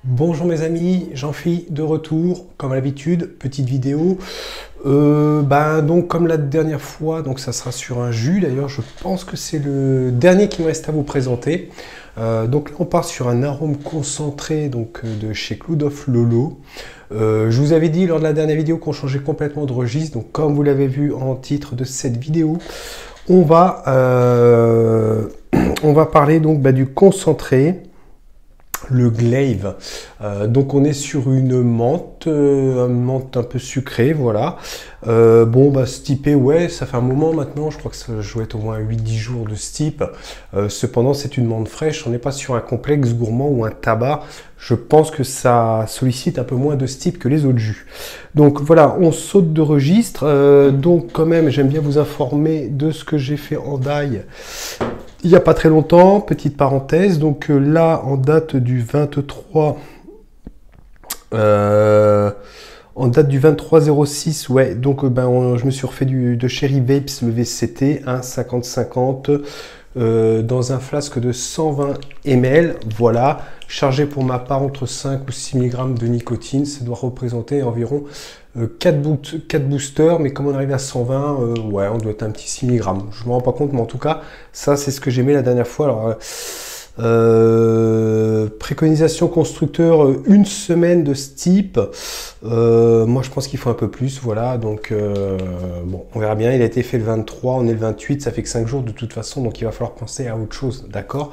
Bonjour mes amis, Jean-Phi de retour, comme à l'habitude, petite vidéo. Donc comme la dernière fois, donc ça sera sur un jus, d'ailleurs je pense que c'est le dernier qui me reste à vous présenter. Donc là on part sur un arôme concentré donc, de chez Cloud of Lolo. Je vous avais dit lors de la dernière vidéo qu'on changeait complètement de registre, donc comme vous l'avez vu en titre de cette vidéo, on va parler donc du concentré. Le glaive, donc on est sur une menthe un peu sucrée, voilà. Ce type, ouais, ça fait un moment maintenant, je crois que ça doit être au moins 8-10 jours de ce type. Cependant, c'est une menthe fraîche, on n'est pas sur un complexe gourmand ou un tabac. Je pense que ça sollicite un peu moins de ce type que les autres jus. Donc voilà, on saute de registre. Donc quand même, j'aime bien vous informer de ce que j'ai fait en die. Il n'y a pas très longtemps, petite parenthèse, donc là en date du 23 06, ouais, donc je me suis refait de Cherry Vapes, le VCT, 50-50, dans un flasque de 120 ml, voilà, chargé pour ma part entre 5 ou 6 mg de nicotine, ça doit représenter environ 4 boosters, mais comme on arrive à 120, ouais, on doit être un petit 6 mg. Je ne me rends pas compte, mais en tout cas, ça, c'est ce que j'ai mis la dernière fois. Alors, préconisation constructeur, une semaine de ce type. Moi, je pense qu'il faut un peu plus, voilà. Donc, bon, on verra bien. Il a été fait le 23, on est le 28, ça fait que 5 jours de toute façon, donc il va falloir penser à autre chose, d'accord?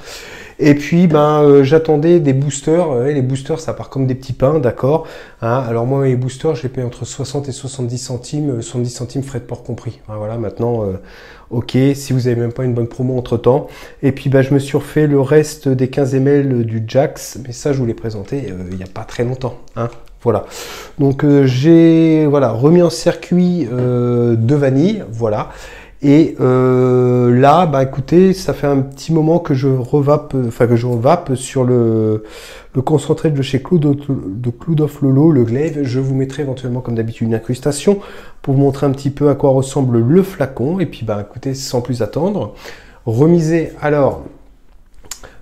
Et puis, j'attendais des boosters. Les boosters, ça part comme des petits pains, d'accord, hein. Alors moi, les boosters, je les paye entre 60 et 70 centimes, 70 centimes frais de port compris. Hein, voilà, maintenant, ok, si vous n'avez même pas une bonne promo entre-temps. Et puis, je me suis refait le reste des 15 ml du Jax, mais ça, je vous l'ai présenté il n'y a pas très longtemps, hein. Voilà, donc j'ai remis en circuit de vanille, voilà. Et là, écoutez, ça fait un petit moment que je revape, sur le concentré de chez Cloud of Lolo, le glaive. Je vous mettrai éventuellement, comme d'habitude, une incrustation pour vous montrer un petit peu à quoi ressemble le flacon. Et puis, écoutez, sans plus attendre, remisez alors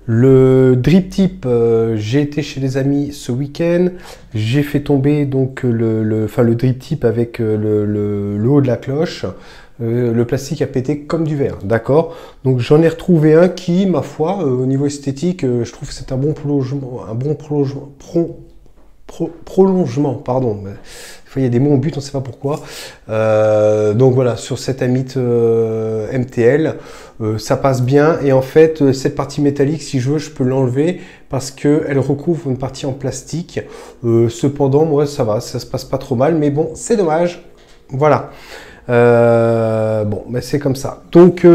le drip tip. J'ai été chez les amis ce week-end, j'ai fait tomber donc le drip tip avec le haut de la cloche. Le plastique a pété comme du verre, d'accord? Donc j'en ai retrouvé un qui, ma foi, au niveau esthétique, je trouve que c'est un bon prolongement, pardon. Des fois, il y a des mots en but, on ne sait pas pourquoi. Donc voilà, sur cette amite MTL, ça passe bien. Et en fait, cette partie métallique, si je veux, je peux l'enlever parce qu'elle recouvre une partie en plastique. Cependant, moi, ça va, ça se passe pas trop mal. Mais bon, c'est dommage. Voilà. C'est comme ça. Donc,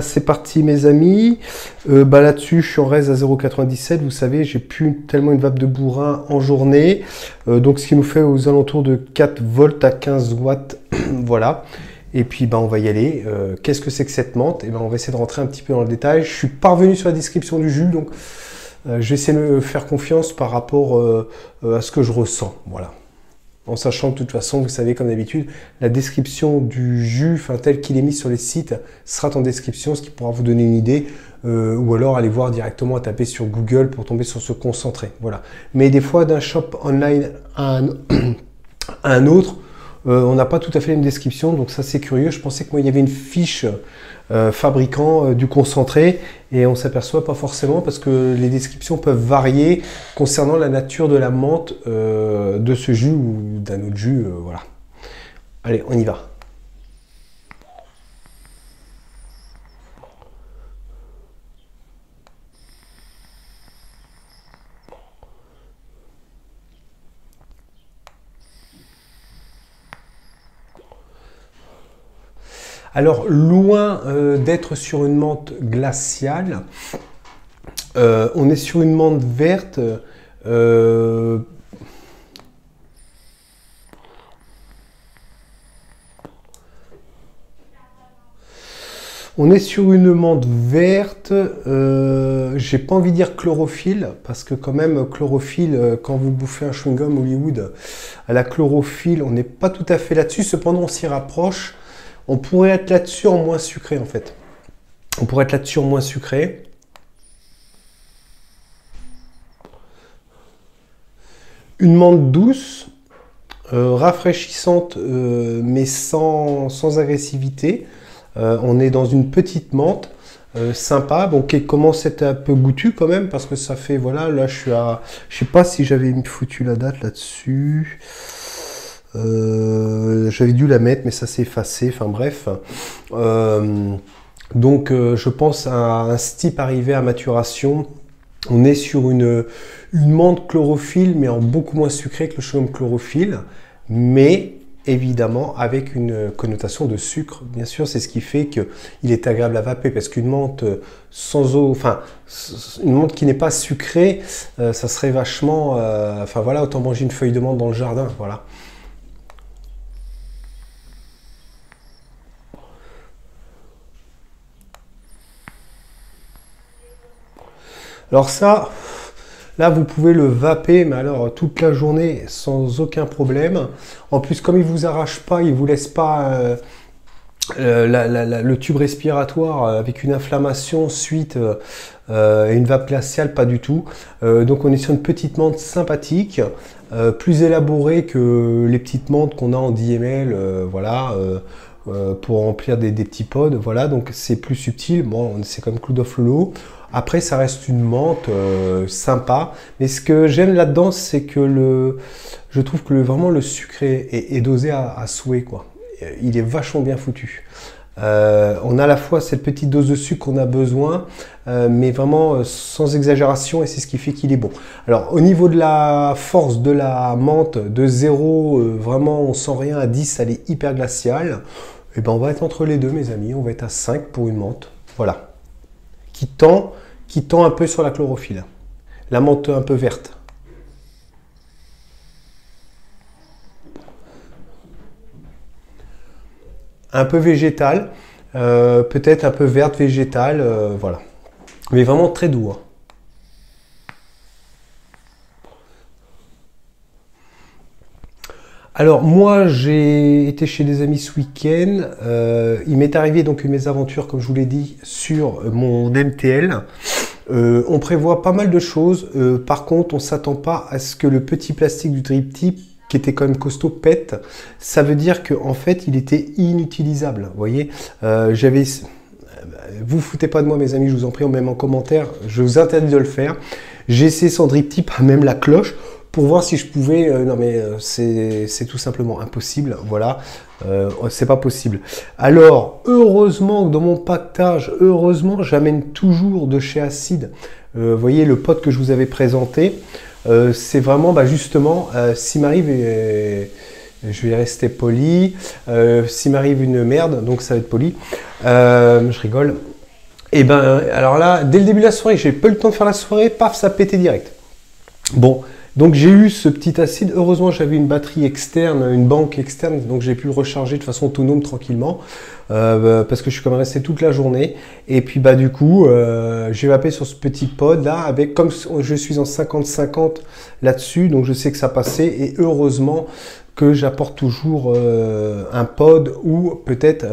c'est parti, mes amis. Là-dessus, je suis en reste à 0,97. Vous savez, j'ai plus tellement une vape de bourrin en journée. Donc, ce qui nous fait aux alentours de 4 volts à 15 watts. Voilà. Et puis, on va y aller. Qu'est-ce que c'est que cette menthe? On va essayer de rentrer un petit peu dans le détail. Je suis parvenu sur la description du jus, donc je vais essayer de me faire confiance par rapport à ce que je ressens. Voilà. En sachant que de toute façon, vous savez, comme d'habitude, la description du jus, tel qu'il est mis sur les sites, sera en description, ce qui pourra vous donner une idée, ou alors aller voir directement, taper sur Google pour tomber sur ce concentré. Voilà. Mais des fois, d'un shop online à un autre, on n'a pas tout à fait la même description, donc ça c'est curieux. Je pensais que moi il y avait une fiche fabricant du concentré et on s'aperçoit pas forcément parce que les descriptions peuvent varier concernant la nature de la menthe de ce jus ou d'un autre jus, voilà. Allez, on y va. Alors, loin d'être sur une menthe glaciale, on est sur une menthe verte. On est sur une menthe verte, j'ai pas envie de dire chlorophylle, parce que quand même, chlorophylle, quand vous bouffez un chewing-gum Hollywood, à la chlorophylle, on n'est pas tout à fait là-dessus, cependant on s'y rapproche. On pourrait être là-dessus en moins sucré en fait. On pourrait être là-dessus en moins sucré. Une menthe douce, rafraîchissante, mais sans agressivité. On est dans une petite menthe. Sympa, bon, qui commence à être un peu goûtu quand même, parce que ça fait, voilà, là je suis à, je sais pas si j'avais foutu la date là-dessus, j'avais dû la mettre, mais ça s'est effacé, enfin bref, donc je pense à un steep arrivé à maturation. On est sur une menthe chlorophylle, mais en beaucoup moins sucré que le chewing-gum chlorophylle, mais évidemment avec une connotation de sucre. Bien sûr, c'est ce qui fait qu'il est agréable à vaper, parce qu'une menthe sans eau, enfin une menthe qui n'est pas sucrée, ça serait vachement, enfin voilà, autant manger une feuille de menthe dans le jardin, voilà. Alors ça, là vous pouvez le vaper, mais alors toute la journée sans aucun problème. En plus, comme il vous arrache pas, il vous laisse pas le tube respiratoire avec une inflammation suite et une vape glaciale, pas du tout. Donc on est sur une petite menthe sympathique, plus élaborée que les petites menthes qu'on a en 10 ml, voilà, pour remplir des petits pods, voilà, donc c'est plus subtil. Bon, c'est comme Cloud of Lolo. Après, ça reste une menthe sympa, mais ce que j'aime là-dedans, c'est que je trouve que vraiment le sucre est dosé à souhait, quoi. Il est vachement bien foutu. On a à la fois cette petite dose de sucre qu'on a besoin, mais vraiment sans exagération, et c'est ce qui fait qu'il est bon. Alors au niveau de la force de la menthe, de 0, vraiment on sent rien, à 10 elle est hyper glaciale, et ben on va être entre les deux, mes amis, on va être à 5 pour une menthe, voilà, qui tend un peu sur la chlorophylle, la menthe un peu verte. Un peu végétal, peut-être un peu verte végétale, voilà. Mais vraiment très doux, hein. Alors moi j'ai été chez des amis ce week-end, il m'est arrivé donc une mésaventure comme je vous l'ai dit sur mon MTL. On prévoit pas mal de choses, par contre on s'attend pas à ce que le petit plastique du drip tip, qui était quand même costaud, pète. Ça veut dire qu'en fait il était inutilisable, vous voyez. Vous foutez pas de moi mes amis, je vous en prie, même en commentaire, je vous interdis de le faire. J'ai essayé sans drip tip, même la cloche, pour voir si je pouvais, non mais c'est tout simplement impossible, voilà, c'est pas possible. Alors, heureusement que dans mon pactage, heureusement, j'amène toujours de chez Acide, vous voyez le pot que je vous avais présenté, c'est vraiment, bah, justement, s'il m'arrive, je vais rester poli, s'il m'arrive une merde, donc ça va être poli, je rigole, et ben, alors là, dès le début de la soirée, j'ai pas eu le temps de faire la soirée, paf, ça a pété direct. Bon, donc j'ai eu ce petit acide, heureusement j'avais une batterie externe, une banque externe, donc j'ai pu le recharger de façon autonome tranquillement, parce que je suis quand même resté toute la journée, et puis bah du coup j'ai vapé sur ce petit pod là, avec, comme je suis en 50-50 là-dessus, donc je sais que ça passait, et heureusement que j'apporte toujours un pod ou peut-être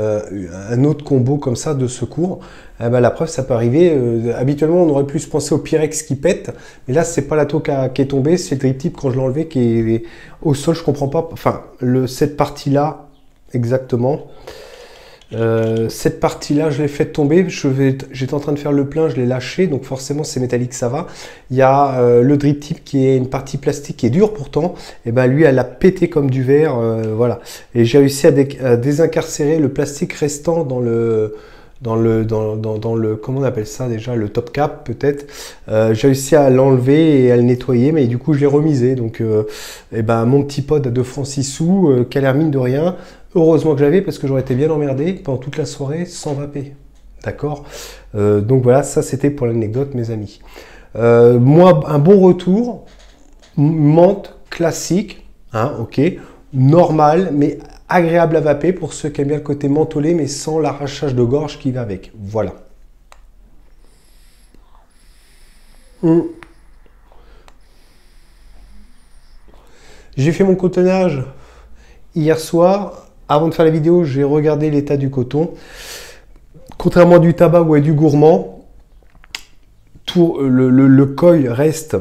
un autre combo comme ça de secours. Ben, la preuve, ça peut arriver. Habituellement, on aurait plus pensé au Pyrex qui pète, mais là, c'est pas la taux qui est tombée, c'est le drip tip quand je l'ai enlevé qui est au sol. Je comprends pas. Enfin, cette partie-là, exactement. Cette partie-là, je l'ai fait tomber. J'étais en train de faire le plein, je l'ai lâché, donc forcément, c'est métallique, ça va. Il y a le drip tip qui est une partie plastique qui est dure pourtant. Et ben lui, elle a pété comme du verre, voilà. Et j'ai réussi à désincarcérer le plastique restant dans le comment on appelle ça déjà, le top cap peut-être. J'ai réussi à l'enlever et à le nettoyer, mais du coup je l'ai remisé. Donc et ben mon petit pod à 2 francs 6 sous, qui a l'air mine de rien. Heureusement que j'avais, parce que j'aurais été bien emmerdé pendant toute la soirée sans vaper. D'accord, donc voilà, ça c'était pour l'anecdote mes amis. Moi, un bon retour, menthe classique, hein, ok, normal, mais agréable à vaper pour ceux qui aiment bien le côté mentholé, mais sans l'arrachage de gorge qui va avec. Voilà. J'ai fait mon cotonnage hier soir. Avant de faire la vidéo, j'ai regardé l'état du coton. Contrairement à du tabac ou à du gourmand, tout le coil reste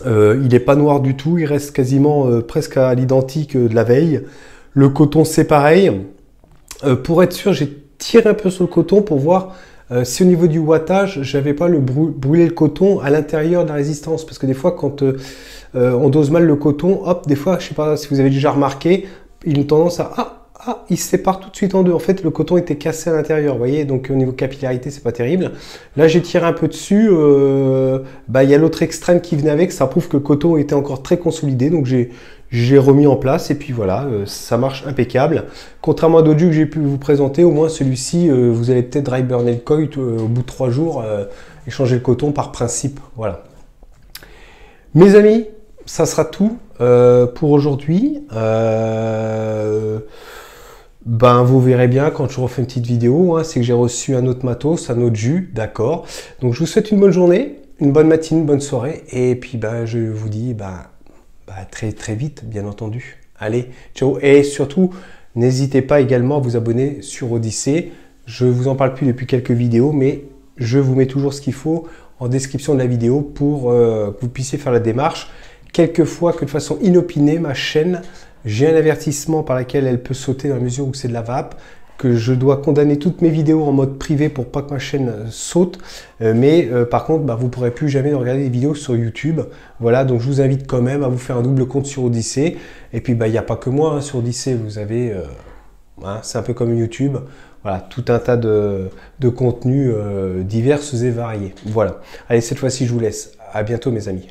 Il n'est pas noir du tout, il reste quasiment presque à l'identique de la veille. Le coton, c'est pareil. Pour être sûr, j'ai tiré un peu sur le coton pour voir si au niveau du wattage, j'avais pas brûlé le coton à l'intérieur de la résistance. Parce que des fois, quand on dose mal le coton, hop, des fois, je sais pas si vous avez déjà remarqué, il a une tendance à... il se sépare tout de suite en deux. En fait, le coton était cassé à l'intérieur, vous voyez. Donc, au niveau capillarité, c'est pas terrible. Là, j'ai tiré un peu dessus. Il y a l'autre extrême qui venait avec. Ça prouve que le coton était encore très consolidé. Donc, j'ai remis en place. Et puis, voilà, ça marche impeccable. Contrairement à d'autres jus que j'ai pu vous présenter, au moins, celui-ci, vous allez peut-être dry burner le coil au bout de 3 jours et changer le coton par principe. Voilà. Mes amis, ça sera tout pour aujourd'hui. Vous verrez bien quand je refais une petite vidéo, hein, c'est que j'ai reçu un autre matos, un autre jus, d'accord. Donc je vous souhaite une bonne journée, une bonne matinée, une bonne soirée, et puis je vous dis très très vite, bien entendu. Allez, ciao, et surtout, n'hésitez pas également à vous abonner sur Odyssée. Je vous en parle plus depuis quelques vidéos, mais je vous mets toujours ce qu'il faut en description de la vidéo pour que vous puissiez faire la démarche. Quelquefois que de façon inopinée, ma chaîne, j'ai un avertissement par lequel elle peut sauter dans la mesure où c'est de la vape, que je dois condamner toutes mes vidéos en mode privé pour pas que ma chaîne saute. Par contre, vous ne pourrez plus jamais regarder des vidéos sur YouTube. Voilà, donc je vous invite quand même à vous faire un double compte sur Odyssée. Et puis, il n'y a pas que moi, hein, sur Odyssée, vous avez... c'est un peu comme YouTube. Voilà, tout un tas de contenus divers et variés. Voilà. Allez, cette fois-ci, je vous laisse. À bientôt, mes amis.